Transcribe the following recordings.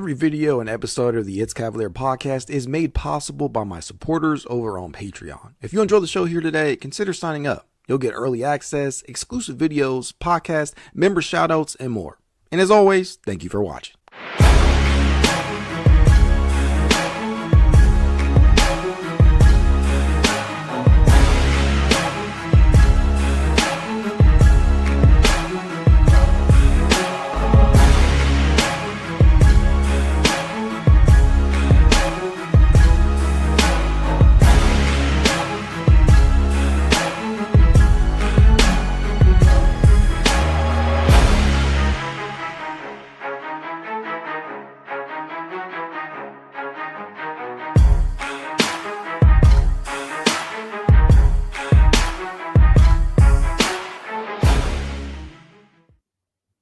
Every video and episode of the It's Cavalier podcast is made possible by my supporters over on Patreon. If you enjoy the show here today, consider signing up. You'll get early access, exclusive videos, podcasts, member shoutouts, and more. And as always, thank you for watching.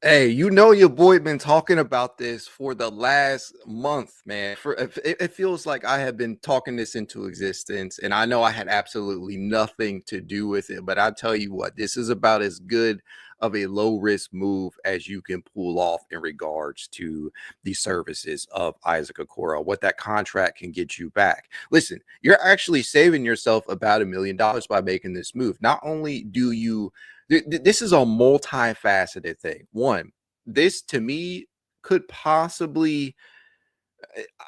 Hey, you know your boy been talking about this for the last month, man. It feels like I have been talking this into existence, and I know I had absolutely nothing to do with it. But I tell you what, this is about as good of a low-risk move as you can pull off in regards to the services of Isaac Okoro, what that contract can get you back. Listen, you're actually saving yourself about $1 million by making this move. Not only do you this is a multifaceted thing. One, this to me could possibly,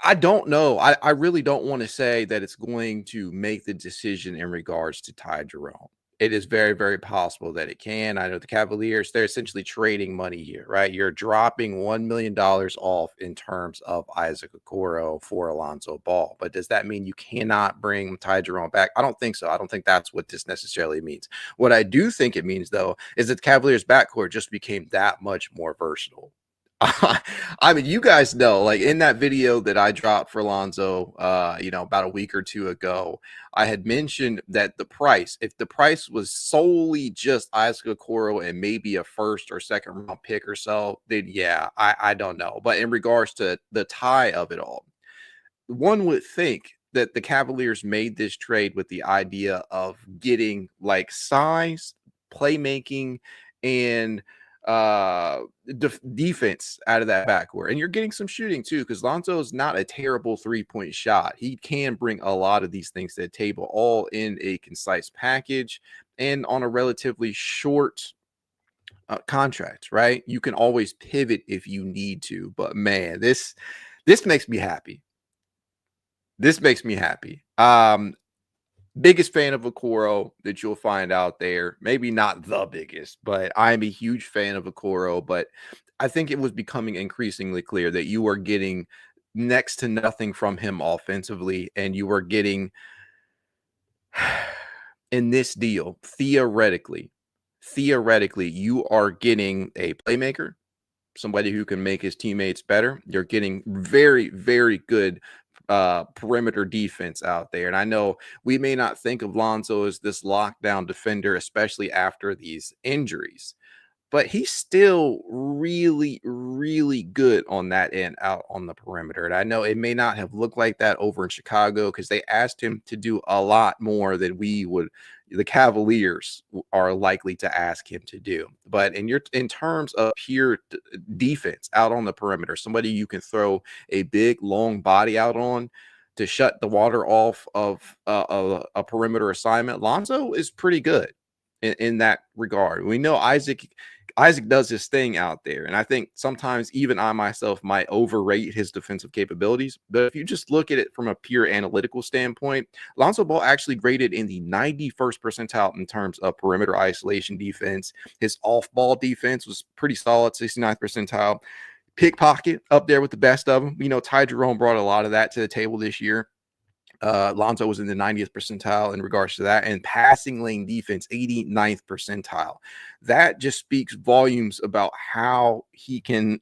I don't know. I really don't want to say that it's going to make the decision in regards to Ty Jerome. It is very, very possible that it can. I know the Cavaliers, they're essentially trading money here, right? You're dropping $1 million off in terms of Isaac Okoro for Lonzo Ball. But does that mean you cannot bring Ty Jerome back? I don't think so. I don't think that's what this necessarily means. What I do think it means, though, is that the Cavaliers backcourt just became that much more versatile. I mean, you guys know, like in that video that I dropped for Lonzo, about a week or two ago, I had mentioned that the price, if the price was solely just Isaac Okoro and maybe a first or second round pick or so, then yeah, I don't know. But in regards to the tie of it all, one would think that the Cavaliers made this trade with the idea of getting like size, playmaking, and defense out of that backcourt, and you're getting some shooting too, because Lonzo is not a terrible three-point shot. He can bring a lot of these things to the table, all in a concise package and on a relatively short contract, right? You can always pivot if you need to, but man, this makes me happy. This makes me happy. Biggest fan of Okoro that you'll find out there. Maybe not the biggest, but I'm a huge fan of Okoro. But I think it was becoming increasingly clear that you are getting next to nothing from him offensively, and you are getting in this deal, theoretically, you are getting a playmaker, somebody who can make his teammates better. You're getting very, very good perimeter defense out there. And I know we may not think of Lonzo as this lockdown defender, especially after these injuries, but he's still really, really good on that end out on the perimeter. And I know it may not have looked like that over in Chicago because they asked him to do a lot more than the Cavaliers are likely to ask him to do. But in terms of pure defense out on the perimeter, somebody you can throw a big, long body out on to shut the water off of a perimeter assignment, Lonzo is pretty good in that regard. We know Isaac does his thing out there, and I think sometimes even I myself might overrate his defensive capabilities. But if you just look at it from a pure analytical standpoint, Lonzo Ball actually graded in the 91st percentile in terms of perimeter isolation defense. His off-ball defense was pretty solid, 69th percentile. Pickpocket up there with the best of them. Ty Jerome brought a lot of that to the table this year. Lonzo was in the 90th percentile in regards to that, and passing lane defense, 89th percentile. That just speaks volumes about how he can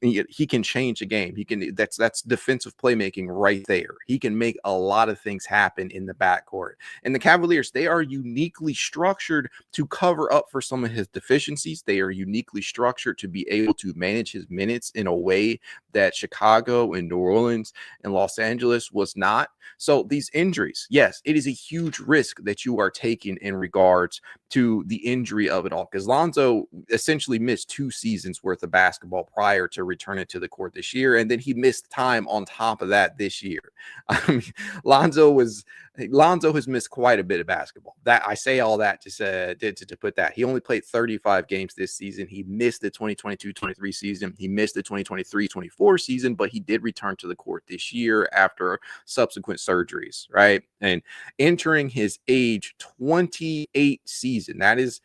change a game. That's defensive playmaking right there. He can make a lot of things happen in the backcourt. And the Cavaliers, they are uniquely structured to cover up for some of his deficiencies. They are uniquely structured to be able to manage his minutes in a way that Chicago and New Orleans and Los Angeles was not. So these injuries, yes, it is a huge risk that you are taking in regards to the injury of it all, because Lonzo essentially missed 2 seasons worth of basketball prior to returning to the court this year. And then he missed time on top of that this year. I mean, Lonzo has missed quite a bit of basketball. That I say all that to put that. He only played 35 games this season. He missed the 2022-23 season. He missed the 2023-24 season, but he did return to the court this year after subsequent surgeries, right? And entering his age 28 season, that is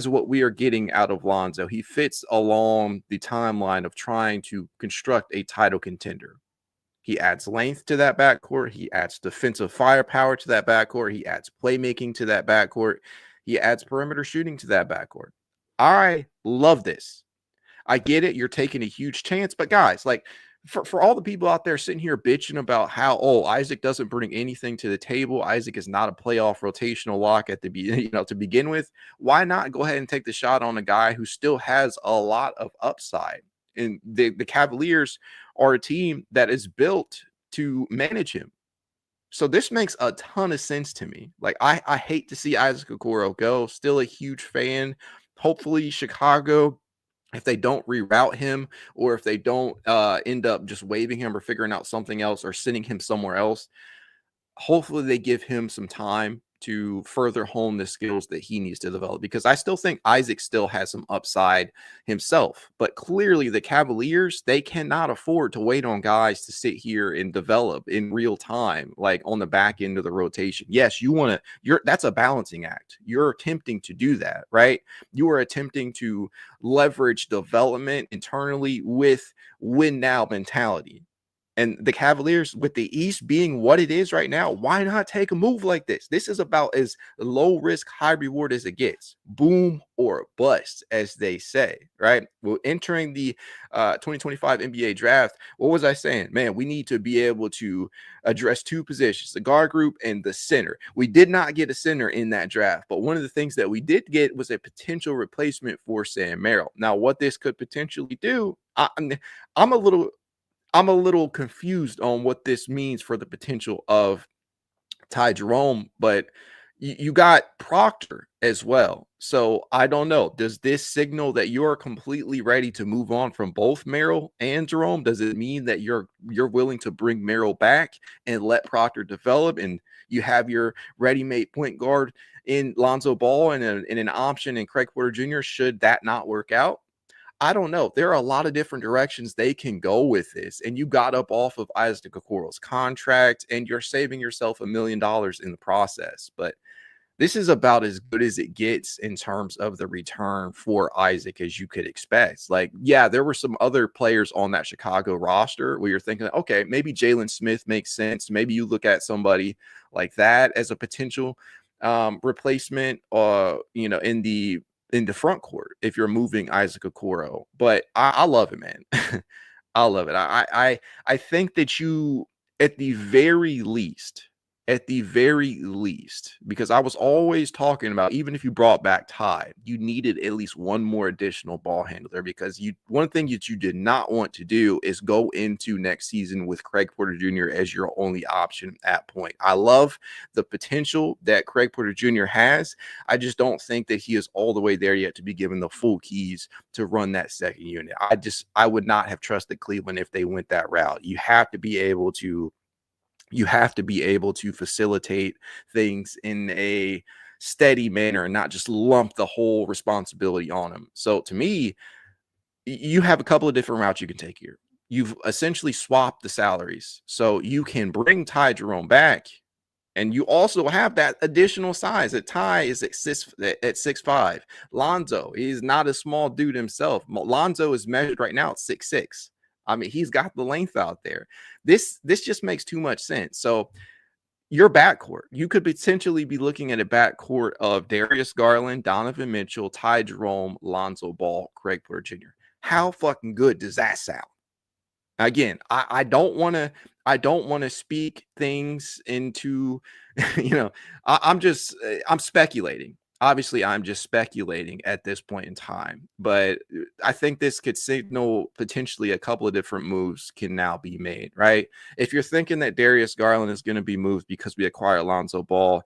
what we are getting out of Lonzo. He fits along the timeline of trying to construct a title contender. He adds length to that backcourt. He adds defensive firepower to that backcourt. He adds playmaking to that backcourt. He adds perimeter shooting to that backcourt. I love this. I get it. You're taking a huge chance, but guys, like for all the people out there sitting here bitching about how, Isaac doesn't bring anything to the table. Isaac is not a playoff rotational lock at the to begin with. Why not go ahead and take the shot on a guy who still has a lot of upside? And the Cavaliers are a team that is built to manage him. So this makes a ton of sense to me. Like I hate to see Isaac Okoro go. Still a huge fan. Hopefully Chicago, if they don't reroute him or if they don't end up just waiving him or figuring out something else or sending him somewhere else, hopefully they give him some time to further hone the skills that he needs to develop, because I still think Isaac still has some upside himself. But clearly the Cavaliers, they cannot afford to wait on guys to sit here and develop in real time, like on the back end of the rotation. Yes, that's a balancing act. You're attempting to do that, right? You are attempting to leverage development internally with win now mentality. And the Cavaliers, with the East being what it is right now, why not take a move like this? This is about as low risk, high reward as it gets. Boom or bust, as they say, right? Well, entering the 2025 NBA draft, what was I saying? Man, we need to be able to address two positions, the guard group and the center. We did not get a center in that draft, but one of the things that we did get was a potential replacement for Sam Merrill. Now, what this could potentially do, I'm a little confused on what this means for the potential of Ty Jerome, but you got Proctor as well. So I don't know. Does this signal that you're completely ready to move on from both Merrill and Jerome? Does it mean that you're willing to bring Merrill back and let Proctor develop, and you have your ready-made point guard in Lonzo Ball and an option in Craig Porter Jr. should that not work out? I don't know. There are a lot of different directions they can go with this. And you got up off of Isaac Okoro's contract and you're saving yourself $1 million in the process. But this is about as good as it gets in terms of the return for Isaac as you could expect. Like, yeah, there were some other players on that Chicago roster where you're thinking, okay, maybe Jalen Smith makes sense. Maybe you look at somebody like that as a potential replacement, in the front court if you're moving Isaac Okoro. But I love it, man. I love it. I think that you, at the very least, because I was always talking about, even if you brought back Ty, you needed at least one more additional ball handler, because one thing that you did not want to do is go into next season with Craig Porter Jr. as your only option at point. I love the potential that Craig Porter Jr. has. I just don't think that he is all the way there yet to be given the full keys to run that second unit. I would not have trusted Cleveland if they went that route. You have to be able to facilitate things in a steady manner and not just lump the whole responsibility on him. So to me, you have a couple of different routes you can take here. You've essentially swapped the salaries. So you can bring Ty Jerome back, and you also have that additional size. That Ty is at 6'5". Lonzo, he's not a small dude himself. Lonzo is measured right now at 6'6". I mean, he's got the length out there. This just makes too much sense. So your backcourt, you could potentially be looking at a backcourt of Darius Garland, Donovan Mitchell, Ty Jerome, Lonzo Ball, Craig Porter Jr. How fucking good does that sound? Again, I don't want to speak things into, I'm speculating. Obviously, I'm just speculating at this point in time, but I think this could signal potentially a couple of different moves can now be made, right? If you're thinking that Darius Garland is going to be moved because we acquire Lonzo Ball,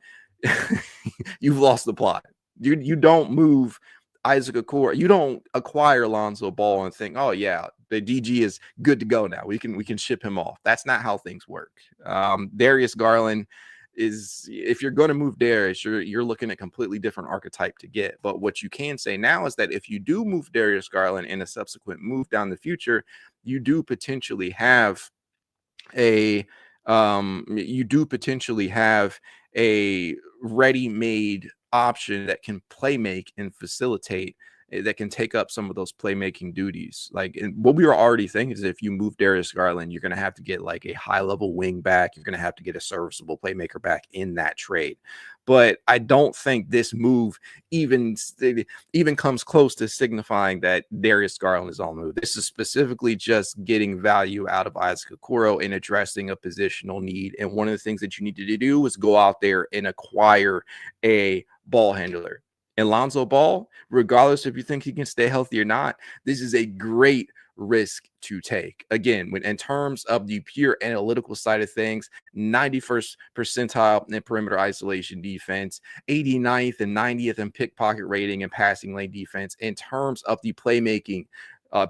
you've lost the plot. You don't move Isaac Okoro, you don't acquire Lonzo Ball and think, oh yeah, the DG is good to go now. We can ship him off. That's not how things work. Darius Garland is, if you're going to move Darius, you're looking at completely different archetype to get. But what you can say now is that if you do move Darius Garland in a subsequent move down the future, you do potentially have a ready-made option that can play make and facilitate, that can take up some of those playmaking duties. Like, and what we were already thinking is if you move Darius Garland, you're going to have to get like a high-level wing back. You're going to have to get a serviceable playmaker back in that trade. But I don't think this move even comes close to signifying that Darius Garland is on the move. This is specifically just getting value out of Isaac Okoro and addressing a positional need. And one of the things that you needed to do was go out there and acquire a ball handler. And Lonzo Ball, regardless if you think he can stay healthy or not, this is a great risk to take. Again, when in terms of the pure analytical side of things, 91st percentile in perimeter isolation defense, 89th and 90th in pickpocket rating and passing lane defense. In terms of the playmaking,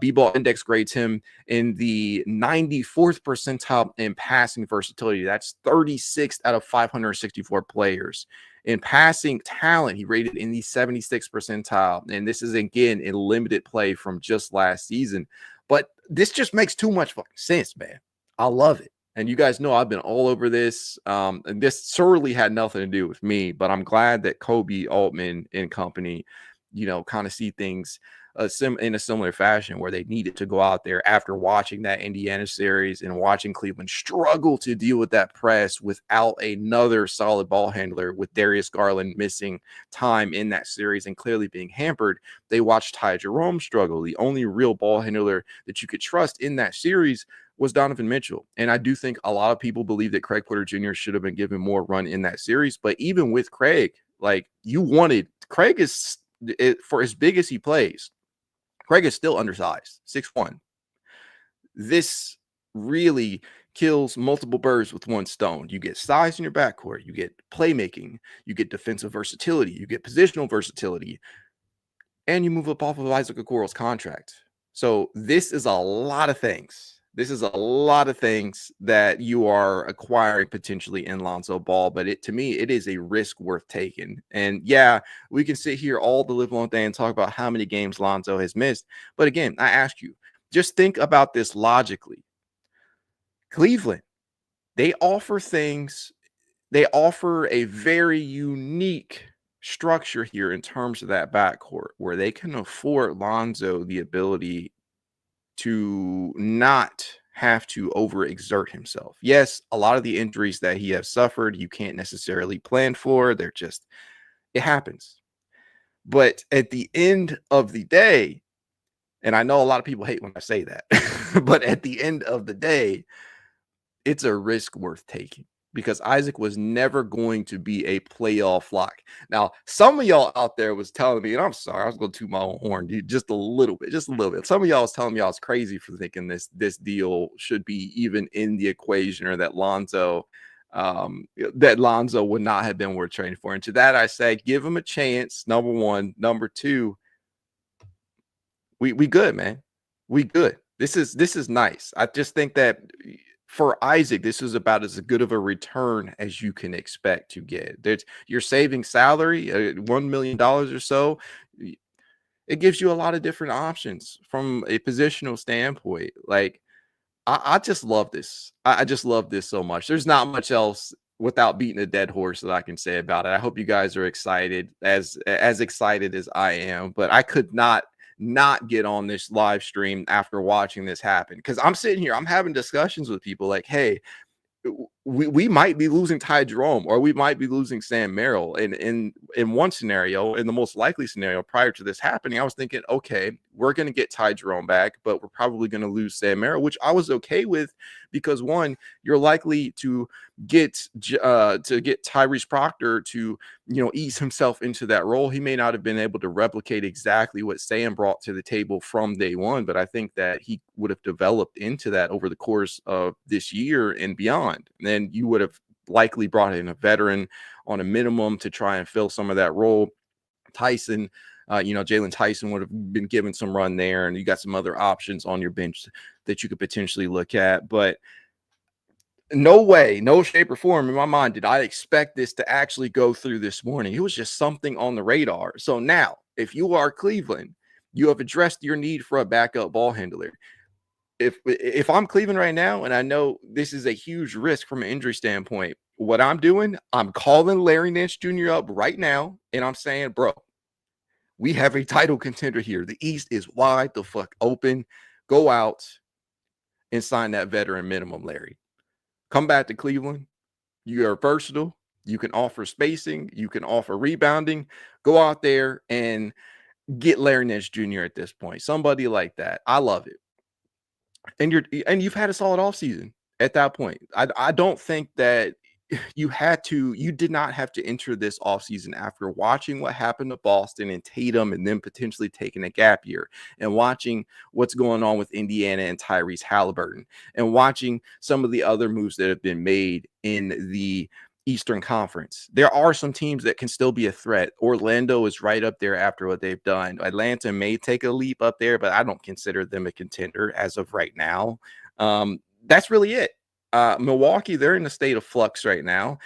B-Ball Index grades him in the 94th percentile in passing versatility. That's 36th out of 564 players. In passing talent, he rated in the 76th percentile. And this is, again, in limited play from just last season. But this just makes too much fucking sense, man. I love it. And you guys know I've been all over this. And this certainly had nothing to do with me. But I'm glad that Kobe, Altman, and company, kind of see things in a similar fashion, where they needed to go out there after watching that Indiana series and watching Cleveland struggle to deal with that press without another solid ball handler, with Darius Garland missing time in that series and clearly being hampered. They watched Ty Jerome struggle. The only real ball handler that you could trust in that series was Donovan Mitchell. And I do think a lot of people believe that Craig Porter Jr. should have been given more run in that series. But even with Craig, like, Craig is, for as big as he plays, Craig is still undersized, 6'1". This really kills multiple birds with one stone. You get size in your backcourt, you get playmaking, you get defensive versatility, you get positional versatility, and you move up off of Isaac Okoro's contract. So this is a lot of things. This is a lot of things that you are acquiring potentially in Lonzo Ball, but to me, it is a risk worth taking. And yeah, we can sit here all the live long day and talk about how many games Lonzo has missed. But again, I ask you, just think about this logically. Cleveland, they offer a very unique structure here in terms of that backcourt, where they can afford Lonzo the ability to not have to overexert himself. Yes, a lot of the injuries that he has suffered, you can't necessarily plan for. It happens. But at the end of the day, and I know a lot of people hate when I say that, but at the end of the day, it's a risk worth taking, because Isaac was never going to be a playoff lock. Now, some of y'all out there was telling me, and I'm sorry, I was going to toot my own horn, dude, just a little bit. Some of y'all was telling me I was crazy for thinking this deal should be even in the equation, or that Lonzo would not have been worth trading for. And to that, I say, give him a chance. Number one. Number two, we good, man. We good. This is nice. I just think that for Isaac, this is about as good of a return as you can expect to get. You're saving salary, $1 million or so. It gives you a lot of different options from a positional standpoint. Like, I just love this. I just love this so much. There's not much else without beating a dead horse that I can say about it. I hope you guys are excited, as excited as I am. But I could not get on this live stream after watching this happen, because I'm sitting here, I'm having discussions with people like, hey, we might be losing Ty Jerome, or we might be losing Sam Merrill. And in one scenario, in the most likely scenario prior to this happening, I was thinking, okay, we're going to get Ty Jerome back, but we're probably going to lose Sam Merrill, which I was okay with, because one, you're likely to get Tyrese Proctor to ease himself into that role. He may not have been able to replicate exactly what Sam brought to the table from day one, but I think that he would have developed into that over the course of this year and beyond. And then you would have likely brought in a veteran on a minimum to try and fill some of that role. Tyson Jalen Tyson would have been given some run there, and you got some other options on your bench that you could potentially look at. But no way, no shape or form in my mind did I expect this to actually go through this morning. It was just something on the radar. So now, if you are Cleveland, you have addressed your need for a backup ball handler. If I'm Cleveland right now, and I know this is a huge risk from an injury standpoint, what I'm doing, I'm calling Larry Nance Jr. up right now, and I'm saying, bro, we have a title contender here. The East is wide the fuck open. Go out and sign that veteran minimum, Larry. Come back to Cleveland. You are versatile. You can offer spacing. You can offer rebounding. Go out there and get Larry Nance Jr. at this point. Somebody like that. I love it. And you've had a solid offseason at that point. I don't think that you did not have to enter this offseason after watching what happened to Boston and Tatum and then potentially taking a gap year and watching what's going on with Indiana and Tyrese Halliburton and watching some of the other moves that have been made in the Eastern Conference. There are some teams that can still be a threat. Orlando is right up there after what they've done. Atlanta may take a leap up there, but I don't consider them a contender as of right now. That's really it. Milwaukee, they're in a state of flux right now.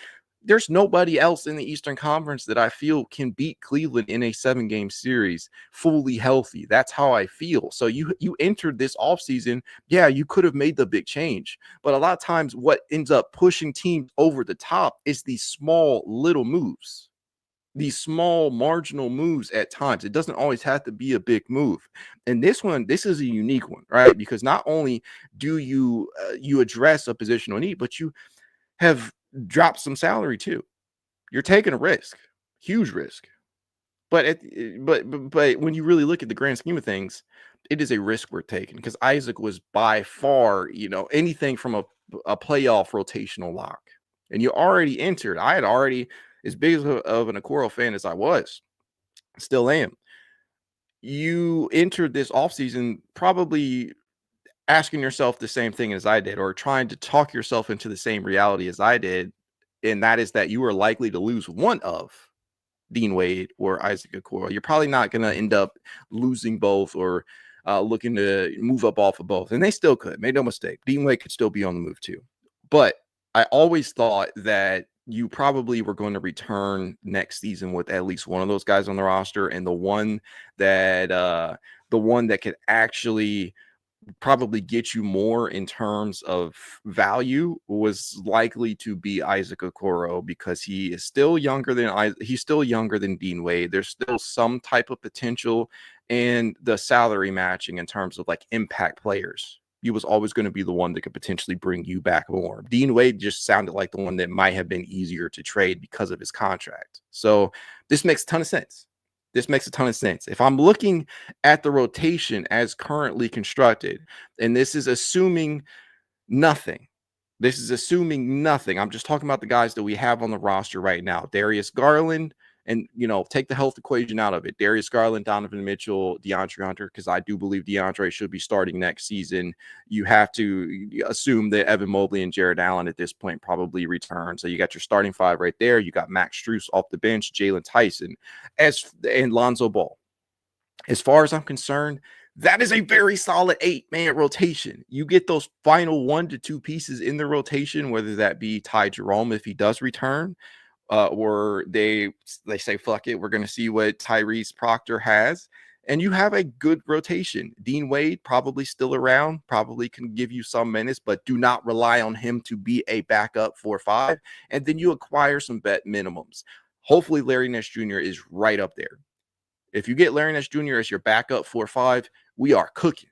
There's nobody else in the Eastern Conference that I feel can beat Cleveland in a 7-game series fully healthy. That's how I feel. So you entered this offseason. Yeah, you could have made the big change. But a lot of times what ends up pushing teams over the top is these small little moves. These small marginal moves at times. It doesn't always have to be a big move. And this is a unique one, right? Because not only do you address a positional need, but you have dropped some salary too. You're taking a risk, huge risk. But but when you really look at the grand scheme of things, it is a risk we're taking because Isaac was by far, anything from a playoff rotational lock. And you already entered. I had already, as big of an Okoro fan as I was, still am. You entered this offseason probably asking yourself the same thing as I did, or trying to talk yourself into the same reality as I did. And that is that you are likely to lose one of Dean Wade or Isaac Okoro. You're probably not going to end up losing both or looking to move up off of both. And they still could. Make no mistake. Dean Wade could still be on the move too. But I always thought that you probably were going to return next season with at least one of those guys on the roster, and the one that could actually probably get you more in terms of value was likely to be Isaac Okoro, because he is still younger than Dean Wade. There's still some type of potential, and the salary matching in terms of like impact players. He was always going to be the one that could potentially bring you back more. Dean Wade just sounded like the one that might have been easier to trade because of his contract. So this makes a ton of sense. If I'm looking at the rotation as currently constructed, and this is assuming nothing. I'm just talking about the guys that we have on the roster right now. Darius Garland, and take the health equation out of it. Darius Garland, Donovan Mitchell, DeAndre Hunter, because I do believe DeAndre should be starting next season. You have to assume that Evan Mobley and Jarrett Allen at this point probably return. So you got your starting five right there. You got Max Strus off the bench, Jalen Tyson, and Lonzo Ball. As far as I'm concerned, that is a very solid 8-man rotation. You get those final 1 to 2 pieces in the rotation, whether that be Ty Jerome if he does return, or they say, fuck it, we're going to see what Tyrese Proctor has. And you have a good rotation. Dean Wade probably still around, probably can give you some minutes, but do not rely on him to be a backup 4-5. And then you acquire some vet minimums. Hopefully Larry Nance Jr. is right up there. If you get Larry Nance Jr. as your backup 4-5, we are cooking.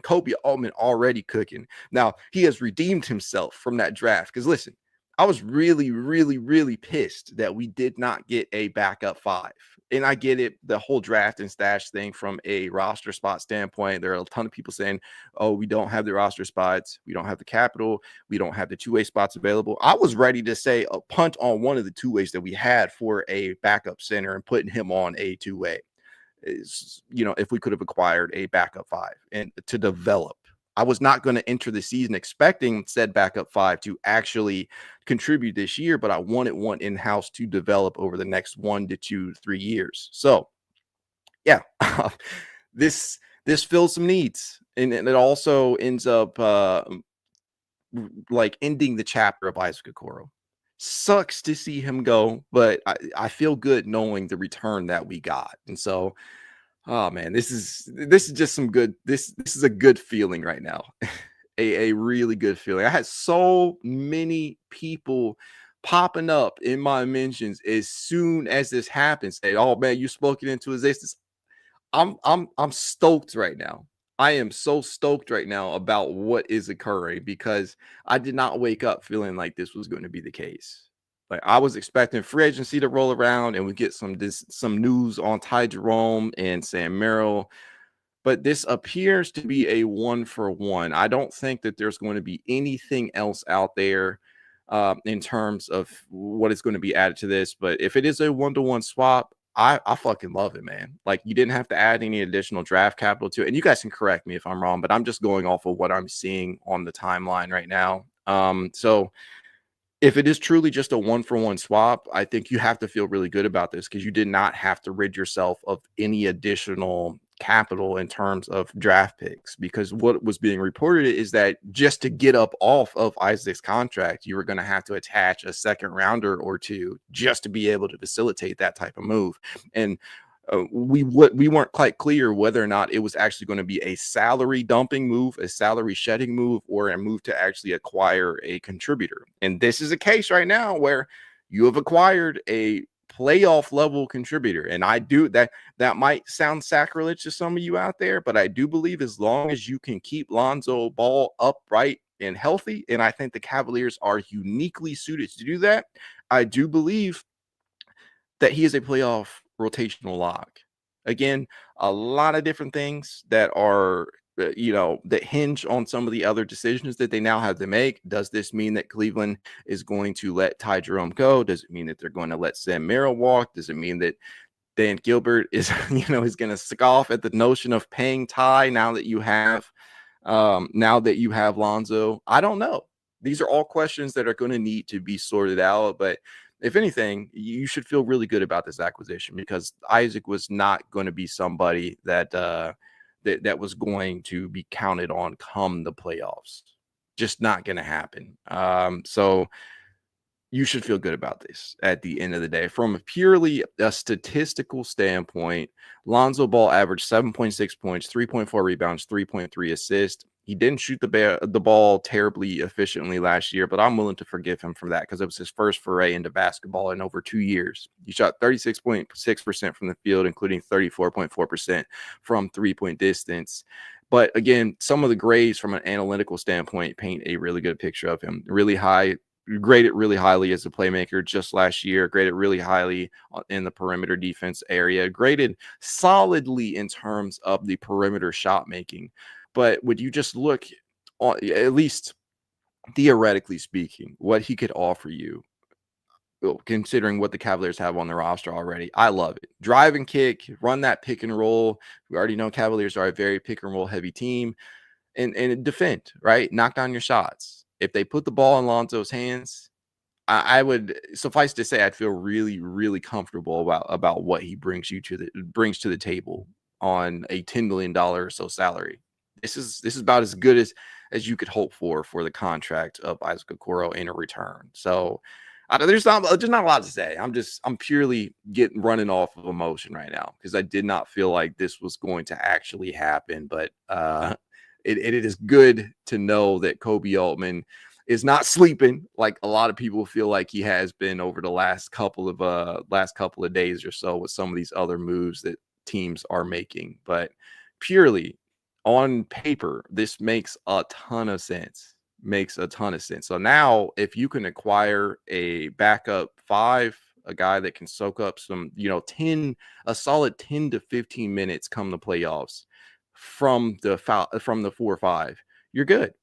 Kobe Altman already cooking. Now, he has redeemed himself from that draft. Because listen, I was really, really, really pissed that we did not get a backup 5. And I get it, the whole draft and stash thing from a roster spot standpoint. There are a ton of people saying, oh, we don't have the roster spots. We don't have the capital. We don't have the 2-way spots available. I was ready to say a punt on one of the 2-ways that we had for a backup center and putting him on a 2-way. If we could have acquired a backup 5 and to develop I was not going to enter the season expecting said backup five to actually contribute this year, but I wanted one in-house to develop over the next 1 to 2, 3 years. So yeah, this fills some needs, and it also ends up like ending the chapter of Isaac Okoro. Sucks to see him go, but I feel good knowing the return that we got. And so, oh man, this is just some good. This is a good feeling right now, a really good feeling. I had so many people popping up in my mentions as soon as this happens. Say, "Oh man, you spoke it into existence." I'm stoked right now. I am so stoked right now about what is occurring because I did not wake up feeling like this was going to be the case. Like I was expecting free agency to roll around and we get some news on Ty Jerome and Sam Merrill, but this appears to be a 1-for-1. I don't think that there's going to be anything else out there in terms of what is going to be added to this. But if it is a 1-to-1 swap, I fucking love it, man. Like you didn't have to add any additional draft capital to it. And you guys can correct me if I'm wrong, but I'm just going off of what I'm seeing on the timeline right now. So if it is truly just a 1-for-1 swap, I think you have to feel really good about this because you did not have to rid yourself of any additional capital in terms of draft picks. Because what was being reported is that just to get up off of Isaac's contract, you were going to have to attach a second rounder or two just to be able to facilitate that type of move. And we weren't quite clear whether or not it was actually going to be a salary dumping move, a salary shedding move, or a move to actually acquire a contributor. And this is a case right now where you have acquired a playoff level contributor. And I do that might sound sacrilege to some of you out there, but I do believe as long as you can keep Lonzo Ball upright and healthy, and I think the Cavaliers are uniquely suited to do that, I do believe that he is a playoff rotational lock. Again, a lot of different things that are, that hinge on some of the other decisions that they now have to make. Does this mean that Cleveland is going to let Ty Jerome go? Does it mean that they're going to let Sam Merrill walk? Does it mean that Dan Gilbert is, is going to scoff at the notion of paying Ty now that you have Lonzo? I don't know. These are all questions that are going to need to be sorted out, but if anything, you should feel really good about this acquisition because Isaac was not going to be somebody that that was going to be counted on come the playoffs. Just not going to happen. So you should feel good about this at the end of the day. From purely a statistical standpoint, Lonzo Ball averaged 7.6 points, 3.4 rebounds, 3.3 assists. He didn't shoot the ball terribly efficiently last year, but I'm willing to forgive him for that because it was his first foray into basketball in over 2 years. He shot 36.6% from the field, including 34.4% from three-point distance. But again, some of the grades from an analytical standpoint paint a really good picture of him. Really high, graded really highly as a playmaker just last year, graded really highly in the perimeter defense area, graded solidly in terms of the perimeter shot making. But would you just look on, at least theoretically speaking, what he could offer you, considering what the Cavaliers have on their roster already? I love it. Drive and kick, run that pick and roll. We already know Cavaliers are a very pick and roll heavy team, and defend, right? Knock down your shots. If they put the ball in Lonzo's hands, I would, suffice to say, I'd feel really, really comfortable about what he brings to the table on a $10 million or so salary. This is about as good as you could hope for the contract of Isaac Okoro in a return. So there's not a lot to say. I'm purely running off of emotion right now because I did not feel like this was going to actually happen. But it is good to know that Kobe Altman is not sleeping like a lot of people feel like he has been over the last couple of days or so with some of these other moves that teams are making. But purely on paper, this makes a ton of sense. So now if you can acquire a backup five, a guy that can soak up some, a solid 10 to 15 minutes come the playoffs from the 4-5, you're good.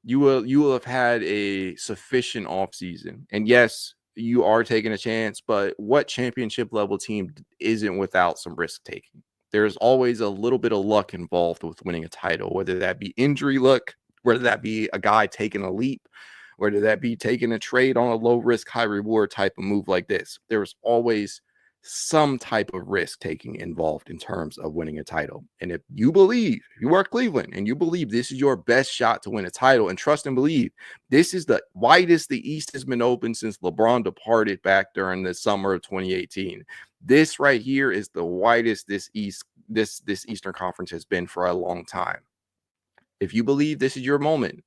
You will have had a sufficient offseason. And yes, you are taking a chance, but what championship level team isn't without some risk taking? There's always a little bit of luck involved with winning a title, whether that be injury luck, whether that be a guy taking a leap, whether that be taking a trade on a low risk, high reward type of move like this. There's always some type of risk taking involved in terms of winning a title. And if you believe, if you are Cleveland and you believe this is your best shot to win a title, and trust and believe, this is the widest the East has been open since LeBron departed back during the summer of 2018. This right here is the widest this Eastern Conference has been for a long time. If you believe this is your moment,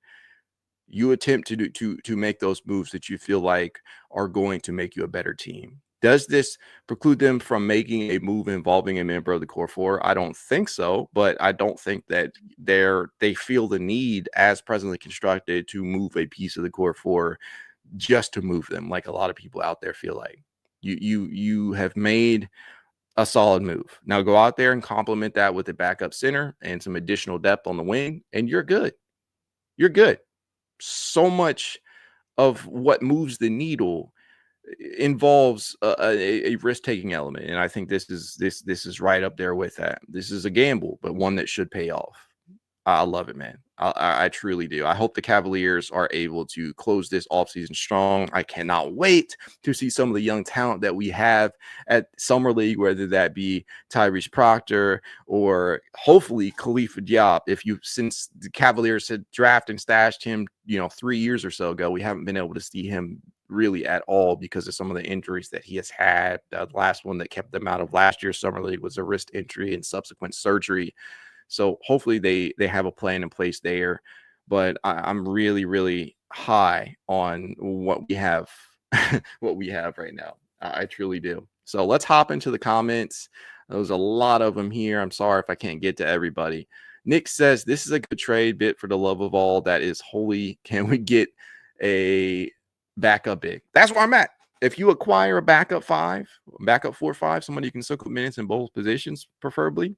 you attempt to make those moves that you feel like are going to make you a better team. Does this preclude them from making a move involving a member of the core four? I don't think so, but I don't think that they feel the need as presently constructed to move a piece of the core four just to move them, like a lot of people out there feel like. You have made a solid move. Now go out there and complement that with a backup center and some additional depth on the wing, and you're good. You're good. So much of what moves the needle involves a risk-taking element, and I think this is right up there with that. This is a gamble, but one that should pay off. I love it, man. I truly do. I hope the Cavaliers are able to close this offseason strong. I cannot wait to see some of the young talent that we have at Summer League, whether that be Tyrese Proctor or hopefully Khalifa Diop. Since the Cavaliers had drafted and stashed him, 3 years or so ago, we haven't been able to see him really at all because of some of the injuries that he has had. The last one that kept them out of last year's Summer League was a wrist injury and subsequent surgery. So hopefully they have a plan in place there. But I'm really, really high on what we have, what we have right now. I truly do. So let's hop into the comments. There's a lot of them here. I'm sorry if I can't get to everybody. Nick says, this is a good trade bit for the love of all that is holy. Can we get a backup big? That's where I'm at. If you acquire a backup 4-5, somebody you can soak up minutes in both positions, preferably,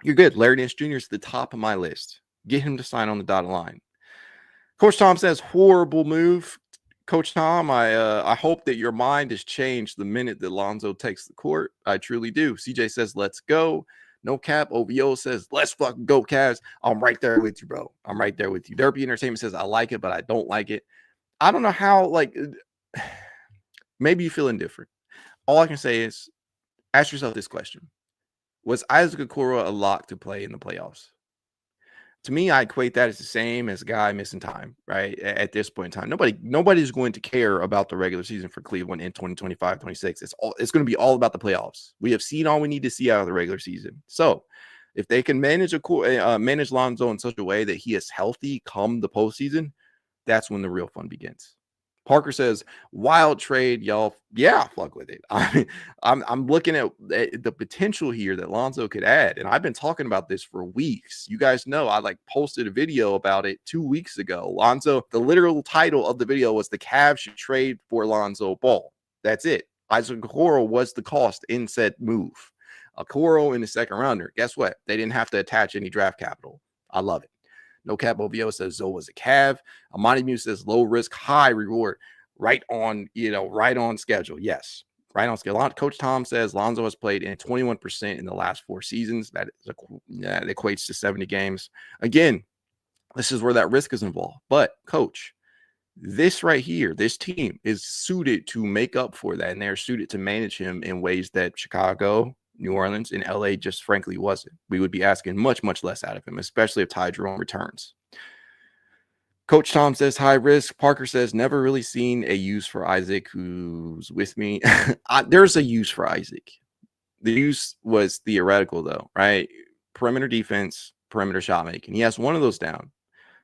you're good. Larry Nance Jr. is the top of my list. Get him to sign on the dotted line. Coach Tom says, horrible move. Coach Tom, I hope that your mind has changed the minute that Lonzo takes the court. I truly do. CJ says, let's go. No cap. OVO says, let's fucking go, Cavs. I'm right there with you, bro. I'm right there with you. Derby Entertainment says, I like it, but I don't like it. I don't know how, maybe you feel indifferent. All I can say is ask yourself this question. Was Isaac Okoro a lock to play in the playoffs? To me, I equate that as the same as a guy missing time, right? At this point in time, nobody's going to care about the regular season for Cleveland in 2025-26. It's going to be all about the playoffs. We have seen all we need to see out of the regular season. So if they can manage Lonzo in such a way that he is healthy come the postseason, that's when the real fun begins. Parker says, wild trade, y'all. Yeah, fuck with it. I'm looking at the potential here that Lonzo could add. And I've been talking about this for weeks. You guys know I posted a video about it 2 weeks ago. Lonzo, the literal title of the video was the Cavs should trade for Lonzo Ball. That's it. Isaac Okoro was the cost in said move. Okoro in the second rounder. Guess what? They didn't have to attach any draft capital. I love it. No Cap OVO says Zoe was a Cav. Emoni Muse says low risk, high reward. Right on schedule. Yes, right on schedule. Coach Tom says Lonzo has played in 21% in the last 4 seasons. That equates to 70 games. Again, this is where that risk is involved. But coach, this right here, this team is suited to make up for that, and they're suited to manage him in ways that Chicago, New Orleans, and LA just frankly wasn't. We would be asking much, much less out of him, especially if Ty Jerome returns. Coach Tom says high risk. Parker says never really seen a use for Isaac. Who's with me? There's a use for Isaac. The use was theoretical though, right? Perimeter defense, perimeter shot making. He has one of those down.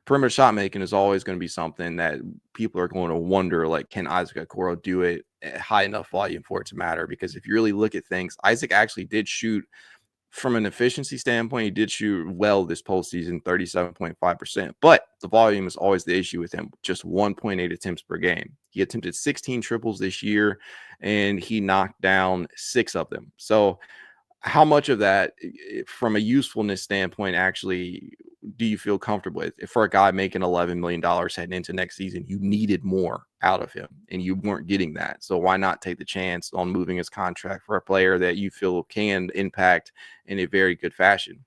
Perimeter shot making is always going to be something that people are going to wonder, can Isaac Okoro do it at high enough volume for it to matter? Because if you really look at things, Isaac actually did shoot from an efficiency standpoint. He did shoot well this postseason, 37.5%. But the volume is always the issue with him, just 1.8 attempts per game. He attempted 16 triples this year, and he knocked down 6 of them. So how much of that, from a usefulness standpoint, actually do you feel comfortable with? If for a guy making $11 million heading into next season, you needed more out of him and you weren't getting that. So why not take the chance on moving his contract for a player that you feel can impact in a very good fashion?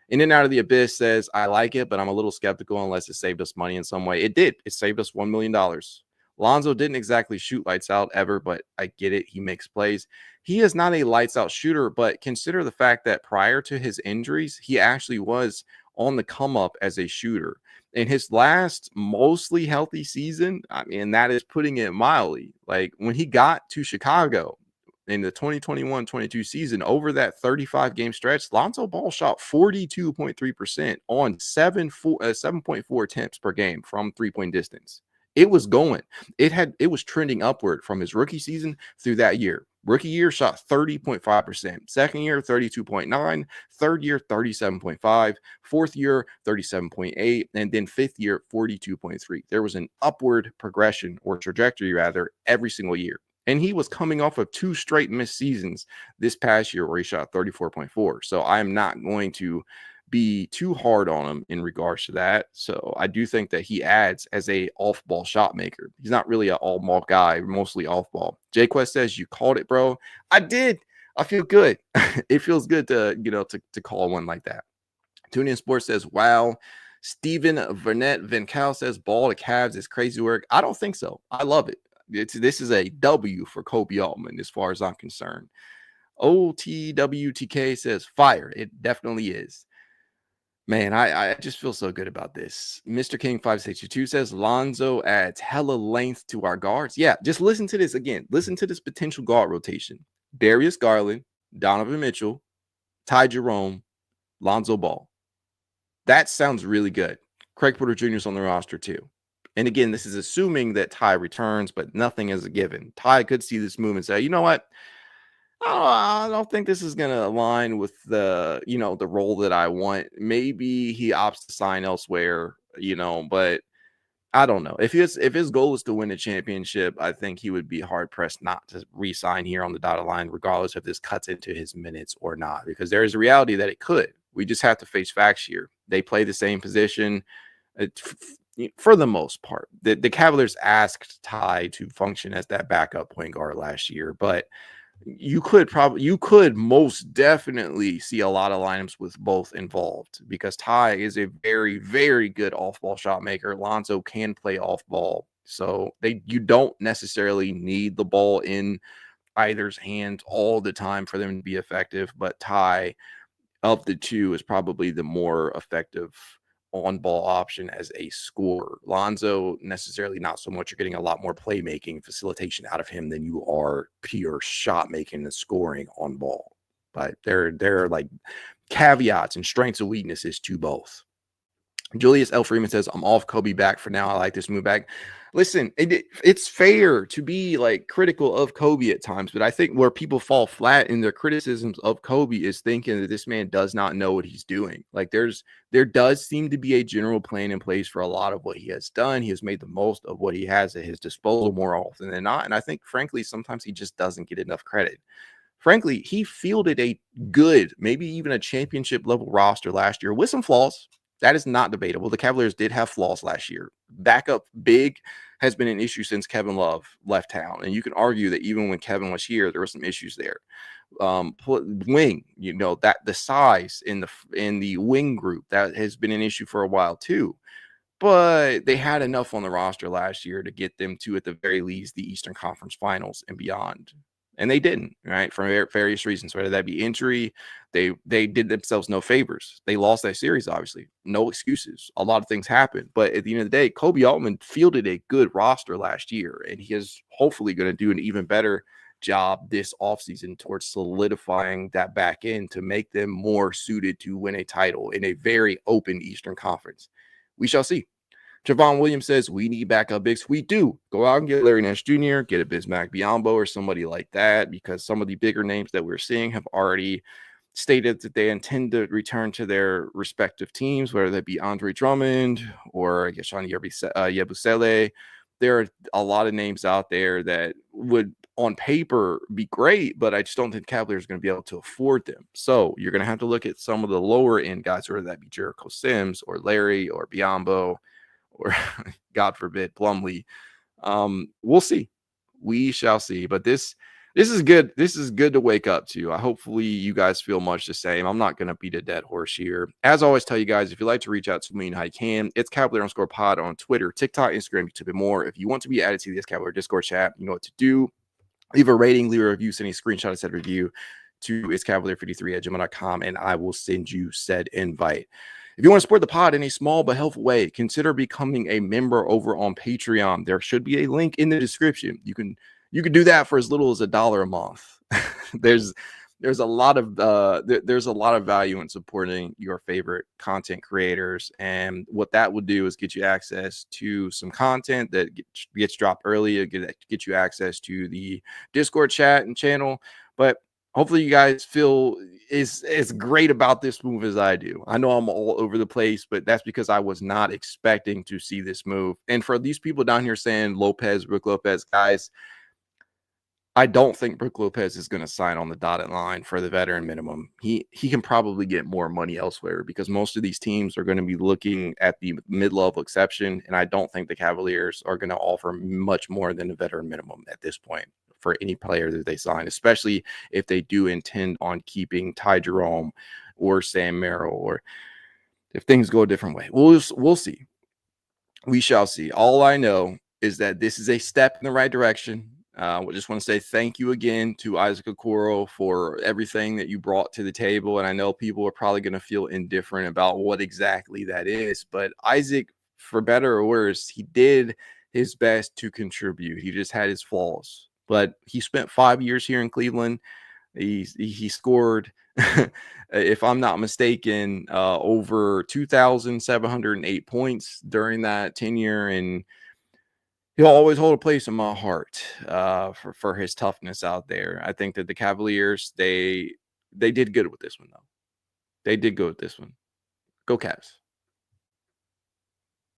In and Out of the Abyss says, I like it, but I'm a little skeptical unless it saved us money in some way. It did. It saved us $1 million. Lonzo didn't exactly shoot lights out ever, but I get it. He makes plays. He is not a lights out shooter, but consider the fact that prior to his injuries, he actually was on the come up as a shooter. In his last mostly healthy season, I mean, that is putting it mildly. Like when he got to Chicago in the 2021-22 season, over that 35-game stretch, Lonzo Ball shot 42.3% on 7.4 attempts per game from three-point distance. It was going. It was trending upward from his rookie season through that year. Rookie year shot 30.5%. Second year, 32.9. Third year, 37.5. Fourth year, 37.8. And then fifth year, 42.3. There was an upward progression or trajectory, rather, every single year. And he was coming off of 2 straight missed seasons this past year where he shot 34.4. So I'm not going to be too hard on him in regards to that. So I do think that he adds as a off-ball shot maker. He's not really an all-ball guy, mostly off-ball. Jay Quest says, you called it, bro. I did. I feel good. It feels good to call one like that. Tune In Sports says, wow. Steven Van Cal says, Ball to Cavs is crazy work. I don't think so. I love it. This is a W for Kobe Altman as far as I'm concerned. OTWTK says, fire. It definitely is. Man, I just feel so good about this. Mr. King 562 says, Lonzo adds hella length to our guards. Yeah, just listen to this again. Listen to this potential guard rotation. Darius Garland, Donovan Mitchell, Ty Jerome, Lonzo Ball. That sounds really good. Craig Porter Jr. is on the roster too. And again, this is assuming that Ty returns, but nothing is a given. Ty could see this move and say, you know what? I don't think this is going to align with the role that I want. Maybe he opts to sign elsewhere, but I don't know. If his goal is to win a championship, I think he would be hard pressed not to re-sign here on the dotted line, regardless if this cuts into his minutes or not, because there is a reality that it could. We just have to face facts here. They play the same position for the most part. The Cavaliers asked Ty to function as that backup point guard last year, but you could most definitely see a lot of lineups with both involved because Ty is a very, very good off-ball shot maker. Lonzo can play off-ball. So you don't necessarily need the ball in either's hands all the time for them to be effective. But Ty, of the two, is probably the more effective on-ball option as a scorer. Lonzo, necessarily not so much. You're getting a lot more playmaking, facilitation out of him than you are pure shot making and scoring on ball. But there are like caveats and strengths and weaknesses to both. Julius L. Freeman says, I'm off Kobe back for now. I like this move back. Listen, it's fair to be like critical of Kobe at times, but I think where people fall flat in their criticisms of Kobe is thinking that this man does not know what he's doing. Like there does seem to be a general plan in place for a lot of what he has done. He has made the most of what he has at his disposal more often than not. And I think, frankly, sometimes he just doesn't get enough credit. Frankly, he fielded a good, maybe even a championship level roster last year with some flaws. That is not debatable. The Cavaliers did have flaws last year. Backup big has been an issue since Kevin Love left town. And you can argue that even when Kevin was here, there were some issues there. Wing, that the size in the wing group, that has been an issue for a while too. But they had enough on the roster last year to get them to, at the very least, the Eastern Conference Finals and beyond. And they didn't, right? For various reasons, whether that be injury, they did themselves no favors. They lost that series, obviously. No excuses. A lot of things happened. But at the end of the day, Kobe Altman fielded a good roster last year, and he is hopefully going to do an even better job this offseason towards solidifying that back end to make them more suited to win a title in a very open Eastern Conference. We shall see. Javon Williams says, we need backup bigs. We do. Go out and get Larry Nash Jr., get a Bismack Biyombo or somebody like that, because some of the bigger names that we're seeing have already stated that they intend to return to their respective teams, whether that be Andre Drummond or Yeshani Yabusele. There are a lot of names out there that would on paper be great, but I just don't think the Cavaliers are going to be able to afford them. So you're going to have to look at some of the lower end guys, whether that be Jericho Sims or Larry or Biombo or God forbid Plumlee. We'll see. We shall see. But this is good. This is good to wake up to. Hopefully you guys feel much the same. I'm not going to beat a dead horse here. As I always tell you guys, if you'd like to reach out to me, how you can, it's Cavalier_pod on Twitter, TikTok, Instagram, YouTube, and more. If you want to be added to this Cavalier Discord chat, you know what to do. Leave a rating, leave a review, send a screenshot of said review to it's Cavalier53@gmail.com, and I will send you said invite. If you want to support the pod in a small but helpful way, consider becoming a member over on Patreon. There should be a link in the description. You can do that for as little as $1 a month. there's a lot of there's a lot of value in supporting your favorite content creators, and what that will do is get you access to some content that gets dropped early. Get you access to the Discord chat and channel. But hopefully you guys feel as great about this move as I do. I know I'm all over the place, but that's because I was not expecting to see this move. And for these people down here saying Brook Lopez, guys, I don't think Brook Lopez is going to sign on the dotted line for the veteran minimum. He can probably get more money elsewhere, because most of these teams are going to be looking at the mid-level exception, and I don't think the Cavaliers are going to offer much more than the veteran minimum at this point for any player that they sign, especially if they do intend on keeping Ty Jerome or Sam Merrill, or if things go a different way. We'll see. We shall see. All I know is that this is a step in the right direction. I just want to say thank you again to Isaac Okoro for everything that you brought to the table. And I know people are probably going to feel indifferent about what exactly that is, but Isaac, for better or worse, he did his best to contribute. He just had his flaws, but he spent 5 years here in Cleveland. He scored, if I'm not mistaken, over 2,708 points during that tenure, and he'll always hold a place in my heart for his toughness out there. I think that the Cavaliers, they did good with this one, though. They did good with this one. Go Cavs.